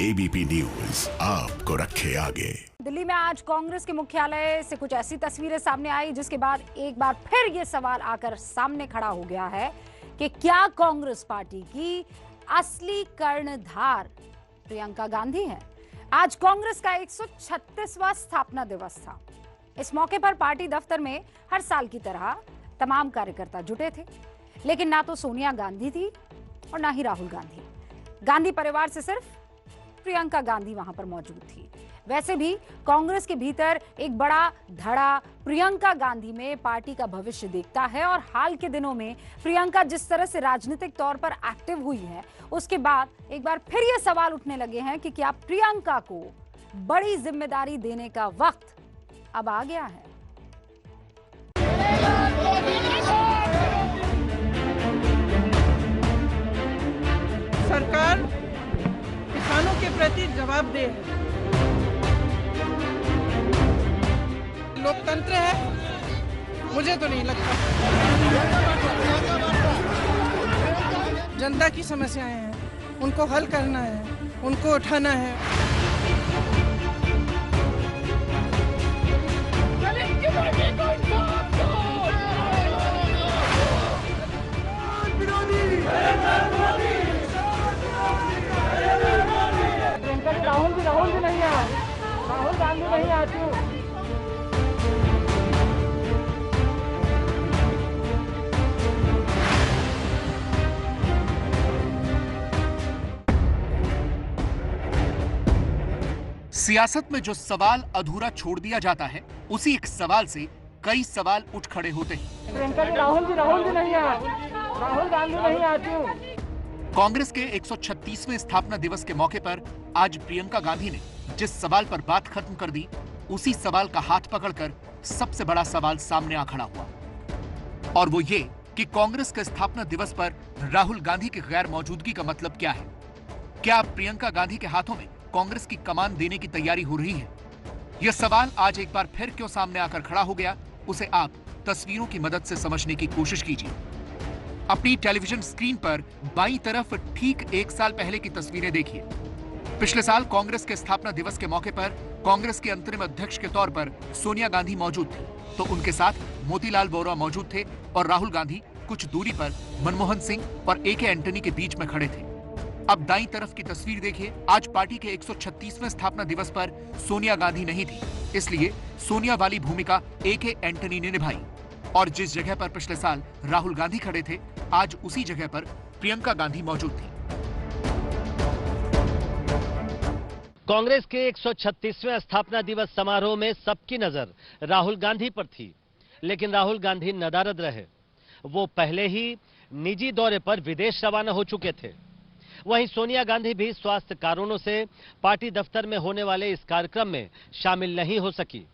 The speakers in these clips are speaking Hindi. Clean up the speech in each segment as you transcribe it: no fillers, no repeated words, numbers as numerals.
एबीपी न्यूज आपको रखे आगे। दिल्ली में आज कांग्रेस के मुख्यालय से कुछ ऐसी तस्वीरें सामने आई जिसके बाद एक बार फिर ये सवाल आकर सामने खड़ा हो गया है कि क्या कांग्रेस पार्टी की असली कर्णधार प्रियंका गांधी है। आज कांग्रेस का 136वां स्थापना दिवस था। इस मौके पर पार्टी दफ्तर में हर साल की तरह तमाम कार्यकर्ता जुटे थे, लेकिन ना तो सोनिया गांधी थी और ना ही राहुल गांधी। गांधी परिवार से सिर्फ प्रियंका गांधी वहां पर मौजूद थी। वैसे भी कांग्रेस के भीतर एक बड़ा धड़ा प्रियंका गांधी में पार्टी का भविष्य देखता है और हाल के दिनों में प्रियंका जिस तरह से राजनीतिक तौर पर एक्टिव हुई है, उसके बाद एक बार फिर ये सवाल उठने लगे हैं कि क्या प्रियंका को बड़ी जिम्मेदारी देने का वक्त अब आ गया है। सरकार किसानों के प्रति जवाबदेह है। लोकतंत्र है, मुझे तो नहीं लगता। जनता की समस्याएं हैं, उनको हल करना है, उनको उठाना है। राहुल भी नहीं आया, राहुल गांधी नहीं आती। सियासत में जो सवाल अधूरा छोड़ दिया जाता है, उसी एक सवाल से कई सवाल उठ खड़े होते हैं। राहुल भी नहीं आया, राहुल गांधी नहीं आती। कांग्रेस के 136वें स्थापना दिवस के मौके पर आज प्रियंका गांधी ने जिस सवाल पर बात खत्म कर दी, उसी सवाल का हाथ पकड़कर सबसे बड़ा सवाल सामने आ खड़ा हुआ, और वो ये कि कांग्रेस के स्थापना दिवस पर राहुल गांधी की गैर मौजूदगी का मतलब क्या है। क्या प्रियंका गांधी के हाथों में कांग्रेस की कमान देने की तैयारी हो रही है? यह सवाल आज एक बार फिर क्यों सामने आकर खड़ा हो गया, उसे आप तस्वीरों की मदद से समझने की कोशिश कीजिए। अपनी टेलीविजन स्क्रीन पर बाईं तरफ ठीक एक साल पहले की तस्वीरें देखिए। पिछले साल कांग्रेस के स्थापना दिवस के मौके पर कांग्रेस के अंतरिम अध्यक्ष के तौर पर सोनिया गांधी मौजूद थी, तो उनके साथ मोतीलाल वोरा मौजूद थे और राहुल गांधी कुछ दूरी पर मनमोहन सिंह और एके एंटनी के बीच में खड़े थे। अब दाईं तरफ की तस्वीर देखिए। आज पार्टी के 136वें स्थापना दिवस पर सोनिया गांधी नहीं थी, इसलिए सोनिया वाली भूमिका एके एंटनी ने निभाई, और जिस जगह पर पिछले साल राहुल गांधी खड़े थे, आज उसी जगह पर प्रियंका गांधी मौजूद थी। कांग्रेस के 136वें स्थापना दिवस समारोह में सबकी नजर राहुल गांधी पर थी, लेकिन राहुल गांधी नदारद रहे। वो पहले ही निजी दौरे पर विदेश रवाना हो चुके थे। वहीं सोनिया गांधी भी स्वास्थ्य कारणों से पार्टी दफ्तर में होने वाले इस कार्यक्रम में शामिल नहीं हो सकी।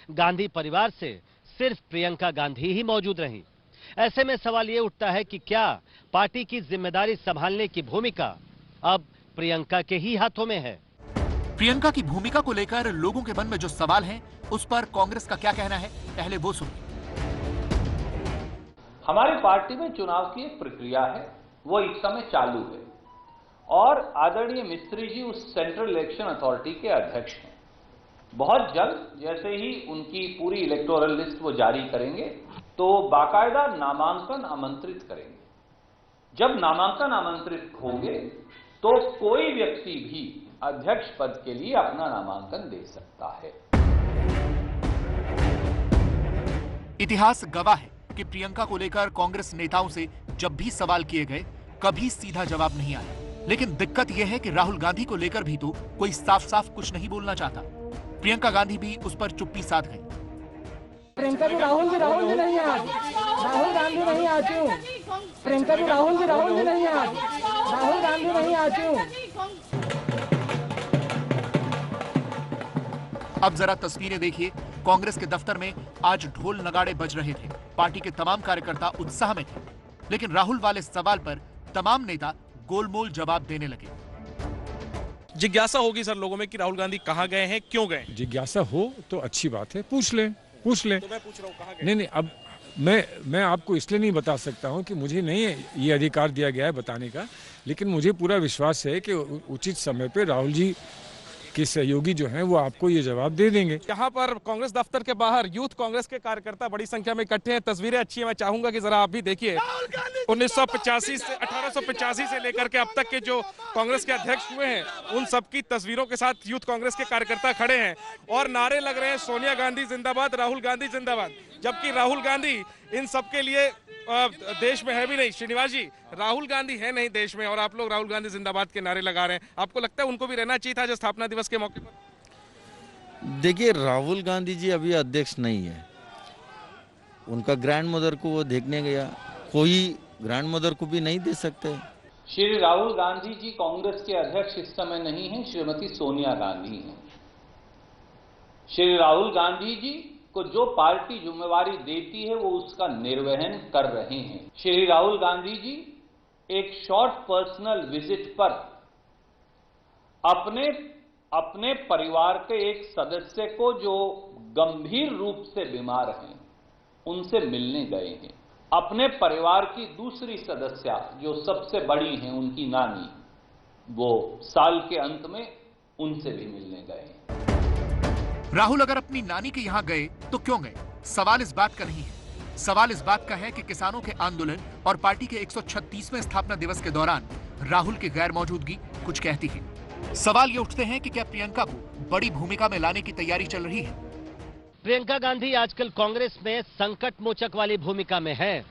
गांधी परिवार से सिर्फ प्रियंका गांधी ही मौजूद रहीं। ऐसे में सवाल ये उठता है कि क्या पार्टी की जिम्मेदारी संभालने की भूमिका अब प्रियंका के ही हाथों में है। प्रियंका की भूमिका को लेकर लोगों के मन में जो सवाल हैं, उस पर कांग्रेस का क्या कहना है, पहले वो सुनिए। हमारी पार्टी में चुनाव की एक प्रक्रिया है, वो इस समय चालू है, और आदरणीय मिस्त्री जी उस सेंट्रल इलेक्शन अथॉरिटी के अध्यक्ष हैं। बहुत जल्द जैसे ही उनकी पूरी इलेक्टोरल लिस्ट वो जारी करेंगे, तो बाकायदा नामांकन आमंत्रित करेंगे। जब नामांकन आमंत्रित होंगे, तो कोई व्यक्ति भी अध्यक्ष पद के लिए अपना नामांकन दे सकता है। इतिहास गवाह है कि प्रियंका को लेकर कांग्रेस नेताओं से जब भी सवाल किए गए, कभी सीधा जवाब नहीं आया। लेकिन दिक्कत यह है कि राहुल गांधी को लेकर भी तो कोई साफ साफ कुछ नहीं बोलना चाहता। प्रियंका गांधी भी उस पर चुप्पी साध गई। प्रियंका भी राहुल भी नहीं आती, राहुल गांधी नहीं आती। प्रियंका भी राहुल भी नहीं आती, राहुल गांधी नहीं आती। अब जरा तस्वीरें देखिए। कांग्रेस के दफ्तर में आज ढोल नगाड़े बज रहे थे। पार्टी के तमाम कार्यकर्ता उत्साह में थे, लेकिन राहुल वाले सवाल पर तमाम नेता गोलमोल जवाब देने लगे। जिज्ञासा होगी सर लोगों में कि राहुल गांधी कहां गए हैं, क्यों गए? जिज्ञासा हो तो अच्छी बात है, पूछ ले। तो मैं पूछ रहा हूं कहां गए? नहीं, अब मैं आपको इसलिए नहीं बता सकता हूं कि मुझे नहीं ये अधिकार दिया गया है बताने का, लेकिन मुझे पूरा विश्वास है कि उचित समय पे राहुल जी के सहयोगी जो हैं वो आपको ये जवाब दे देंगे। यहाँ पर कांग्रेस दफ्तर के बाहर यूथ कांग्रेस के कार्यकर्ता बड़ी संख्या में इकट्ठे हैं। तस्वीरें अच्छी हैं, मैं चाहूंगा कि जरा आप भी देखिए। 1885 से लेकर के अब तक के जो कांग्रेस के अध्यक्ष हुए हैं उन सबकी तस्वीरों के साथ यूथ कांग्रेस के कार्यकर्ता खड़े हैं और नारे लग रहे हैं, सोनिया गांधी जिंदाबाद, राहुल गांधी जिंदाबाद। जबकि राहुल गांधी इन सबके लिए देश में है भी नहीं। श्रीनिवास जी, राहुल गांधी है नहीं देश में और आप लोग राहुल गांधी जिंदाबाद के नारे लगा रहे हैं। आपको लगता है उनको भी रहना चाहिए था आज स्थापना दिवस के मौके पर? देखिए, राहुल गांधी जी अभी अध्यक्ष नहीं है। उनका ग्रैंड मदर को वो देखने गया, कोई ग्रैंड मदर को भी नहीं दे सकते। श्री राहुल गांधी जी कांग्रेस के अध्यक्ष इस समय नहीं हैं, श्रीमती सोनिया गांधी हैं। श्री राहुल गांधी जी को जो पार्टी जिम्मेवारी देती है वो उसका निर्वहन कर रहे हैं। श्री राहुल गांधी जी एक शॉर्ट पर्सनल विजिट पर अपने परिवार के एक सदस्य को जो गंभीर रूप से बीमार हैं उनसे मिलने गए हैं। अपने परिवार की दूसरी सदस्य जो सबसे बड़ी हैं, उनकी नानी, वो साल के अंत में उनसे भी मिलने गए हैं। राहुल अगर अपनी नानी के यहां गए तो क्यों गए? सवाल इस बात का नहीं है। सवाल इस बात का है कि किसानों के आंदोलन और पार्टी के 136वें स्थापना दिवस के दौरान राहुल की गैर मौजूदगी कुछ कहती है। सवाल ये उठते हैं कि क्या प्रियंका को बड़ी भूमिका में लाने की तैयारी चल रही है? प्रियंका गांधी आजकल कांग्रेस में संकट मोचक वाली भूमिका में है।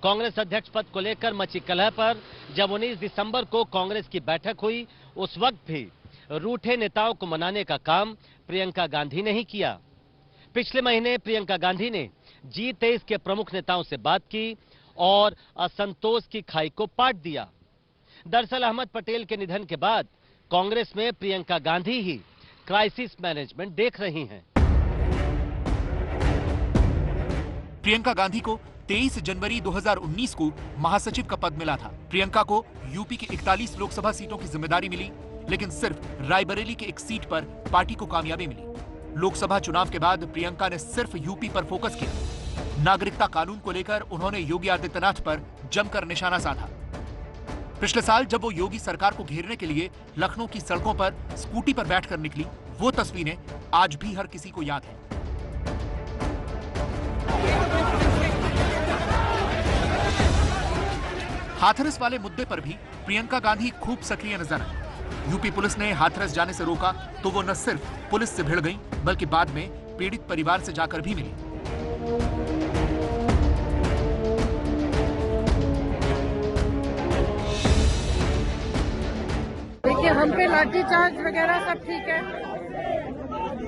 कांग्रेस अध्यक्ष पद को लेकर मची कलह पर जब 19 दिसंबर को कांग्रेस की बैठक हुई, उस वक्त भी रूठे नेताओं को मनाने का काम प्रियंका गांधी ने ही किया। पिछले महीने प्रियंका गांधी ने G23 के प्रमुख नेताओं से बात की और असंतोष की खाई को पाट दिया। दरअसल अहमद पटेल के निधन के बाद कांग्रेस में प्रियंका गांधी ही क्राइसिस मैनेजमेंट देख रही हैं। प्रियंका गांधी को 23 जनवरी 2019 को महासचिव का पद मिला था। प्रियंका को यूपी की 41 लोकसभा सीटों की जिम्मेदारी मिली, लेकिन सिर्फ रायबरेली की एक सीट पर पार्टी को कामयाबी मिली। लोकसभा चुनाव के बाद प्रियंका ने सिर्फ यूपी पर फोकस किया। नागरिकता कानून को लेकर उन्होंने योगी आदित्यनाथ पर जमकर निशाना साधा। पिछले साल जब वो योगी सरकार को घेरने के लिए लखनऊ की सड़कों पर स्कूटी पर बैठकर निकली, वो तस्वीरें आज भी हर किसी को याद है। हाथरस वाले मुद्दे पर भी प्रियंका गांधी खूब सक्रिय नजर आई। यूपी पुलिस ने हाथरस जाने से रोका तो वो न सिर्फ पुलिस से भिड़ गई, बल्कि बाद में पीड़ित परिवार से जाकर भी मिली। देखिए, हम पे लाठीचार्ज वगैरह सब ठीक है,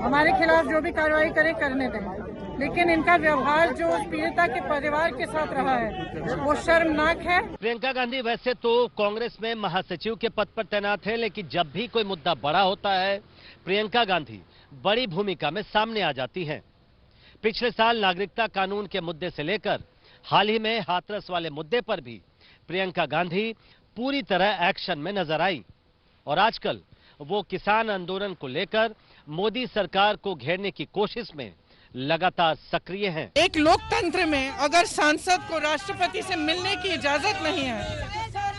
हमारे खिलाफ जो भी कार्रवाई करे करने दें, लेकिन इनका व्यवहार जो पीड़िता के परिवार के साथ रहा है वो शर्मनाक है। प्रियंका गांधी वैसे तो कांग्रेस में महासचिव के पद पर तैनात है, लेकिन जब भी कोई मुद्दा बड़ा होता है प्रियंका गांधी बड़ी भूमिका में सामने आ जाती हैं। पिछले साल नागरिकता कानून के मुद्दे से लेकर हाल ही में हाथरस वाले मुद्दे पर भी प्रियंका गांधी पूरी तरह एक्शन में नजर आई और आजकल वो किसान आंदोलन को लेकर मोदी सरकार को घेरने की कोशिश में लगातार सक्रिय हैं। एक लोकतंत्र में अगर सांसद को राष्ट्रपति से मिलने की इजाजत नहीं है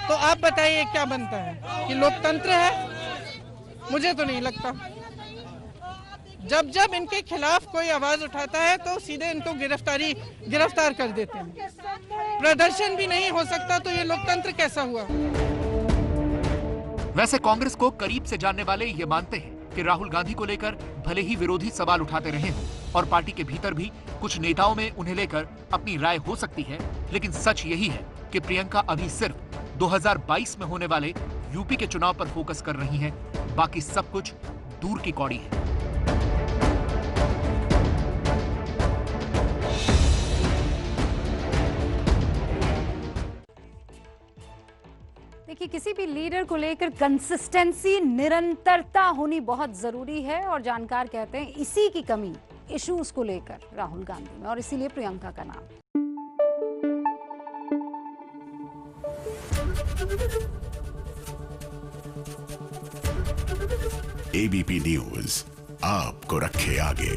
तो आप बताइए क्या बनता है कि लोकतंत्र है? मुझे तो नहीं लगता। जब इनके खिलाफ कोई आवाज उठाता है तो सीधे इनको गिरफ्तार कर देते हैं। प्रदर्शन भी नहीं हो सकता तो ये लोकतंत्र कैसा हुआ? वैसे कांग्रेस को करीब से जानने वाले ये मानते हैं कि राहुल गांधी को लेकर भले ही विरोधी सवाल उठाते रहे हों और पार्टी के भीतर भी कुछ नेताओं में उन्हें लेकर अपनी राय हो सकती है, लेकिन सच यही है कि प्रियंका अभी सिर्फ 2022 में होने वाले यूपी के चुनाव पर फोकस कर रही हैं। बाकी सब कुछ दूर की कौड़ी है। देखिए, किसी भी लीडर को लेकर कंसिस्टेंसी, निरंतरता होनी बहुत जरूरी है और जानकार कहते हैं इसी की कमी इश्यूज को लेकर राहुल गांधी में, और इसीलिए प्रियंका का नाम। एबीपी न्यूज आपको रखे आगे।